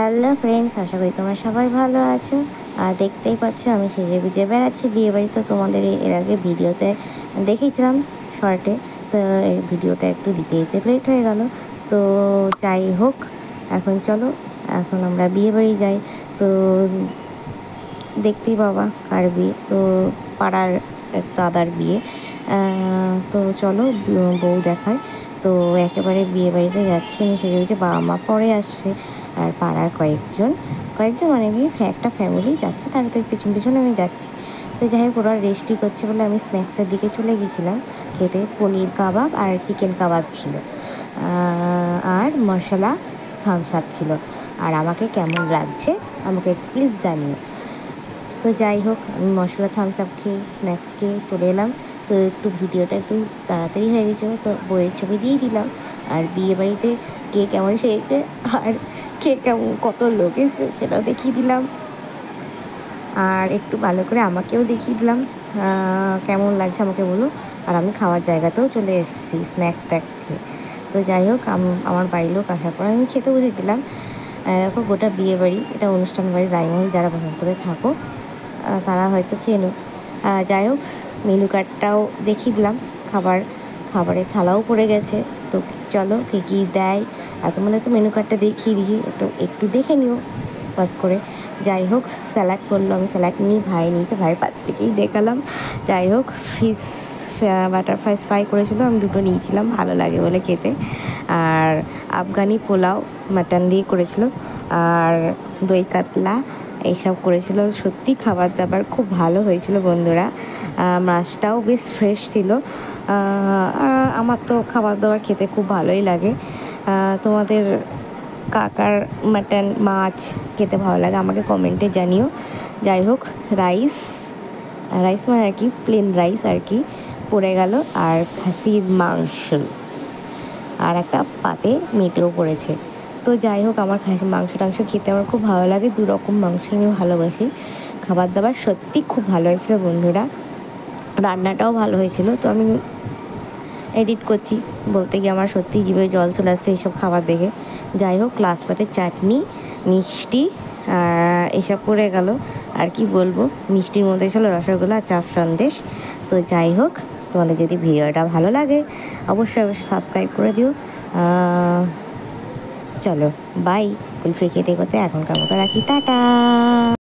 Hello friends, আশা করি তোমরা সবাই ভালো আছো। আর দেখতেই পাচ্ছ আমি সেজে গুজে বেড়াচ্ছি বিয়েবাড়ি। তো তোমাদের এর আগে ভিডিওতে দেখেছিলাম শর্টে, তো এই ভিডিওটা একটু দিতে দিতে লেট হয়ে গেল। তো যাই হোক, এখন চলো, এখন আমরা বিয়েবাড়ি যাই। তো দেখতেই বাবা কার বিয়ে, তো পাড়ার এক দাদার বিয়ে। তো চলো বউ দেখায়। তো একেবারে বিয়ে বাড়িতে যাচ্ছি আমি সেজে গুজে, বাবা মা পরে আসছে আর পাড়ার কয়েকজন মানে কি একটা ফ্যামিলি যাচ্ছে, তাড়াতাড়ি পিছন পিছন আমি যাচ্ছি। তো যাই হোক, ওরা রেস্টই করছে বলে আমি স্ন্যাক্সের দিকে চলে গেছিলাম খেতে। পনির কাবাব আর চিকেন কাবাব ছিল, আর মশলা থামস আপ ছিল। আর আমাকে কেমন লাগছে আমাকে প্লিজ জানিও। তো যাই হোক, আমি মশলা থামস আপ খেয়ে স্ন্যাক্স খেয়ে চলে এলাম। তো একটু ভিডিওটা একটু তাড়াতাড়ি হয়ে গেছিলো, তো বইয়ের ছবি দিয়ে দিলাম। আর বিয়ে বাড়িতে কে কেমন সেজেছে আর কে কেমন কত লোক এসেছে সেটাও দেখিয়ে দিলাম। আর একটু ভালো করে আমাকেও দেখিয়ে দিলাম কেমন লাগছে আমাকে বলো। আর আমি খাওয়ার জায়গাতেও চলে এসেছি স্ন্যাক্স ট্যাক্স খেয়ে। তো যাই হোক, আমার বাড়ির লোক আসার পর আমি খেতে বসেছিলাম। দেখো, গোটা বিয়ে বাড়ি, এটা অনুষ্ঠান বাড়ি রায়মহল, যারা করে থাকো তারা হয়তো চেনো। যাই হোক, মেনু কার্ডটাও দেখিয়ে দিলাম। খাবারের থালাও পড়ে গেছে। তো চলো কে কী দেয়, আর তোমাদের তো মেনু কার্ডটা দেখিয়ে দিই, একটু দেখে নিও বাস করে। যাই হোক, স্যালাড করলো, আমি স্যালাড নিয়ে ভাই নিয়েছে, ভাইয়ের পাত থেকেই দেখালাম। যাই হোক, ফিশ বাটারফ্লাই ফ্রাই করেছিল, আমি দুটো নিয়েছিলাম ভালো লাগে বলে খেতে। আর আফগানি পোলাও মাটন দিয়ে করেছিল, আর দই কাতলা এইসব করেছিল। সত্যি খাবার দাবার খুব ভালো হয়েছিল বন্ধুরা। মাছটাও বেশ ফ্রেশ ছিল। আমার তো খাবার দাবার খেতে খুব ভালোই লাগে। তোমাদের কাকার মাটন মাছ খেতে ভালো লাগে আমাকে কমেন্টে জানিও। যাই হোক, রাইস মানে আর কি প্লেন রাইস আর কি পড়ে গেল, আর খাসির মাংস, আর একটা পাতে মেটেও পড়েছে। তো যাই হোক, আমার মাংস টাংস খেতে আমার খুব ভালো লাগে, দু রকম মাংস আমি ভালোবাসি। খাবার দাবার সত্যি খুব ভালো হয়েছিল বন্ধুরা, রান্নাটাও ভালো হয়েছিল। তো আমি এডিট করছি বলতে গিয়ে আমার সত্যি জিভে জল চলে আসছে এইসব খাবার দেখে। যাই হোক, লাস্ট পাতে চাটনি মিষ্টি এসব পড়ে গেল। আর কি বলবো, মিষ্টির মধ্যে ছিল রসগোল্লা আর চাপ সন্দেশ। তো যাই হোক, তোমাদের যদি ভিডিওটা ভালো লাগে অবশ্যই সাবস্ক্রাইব করে দিও। চলো বাই, কুলফি খেতে করতে এখনকার মতো রাখি, টাটা।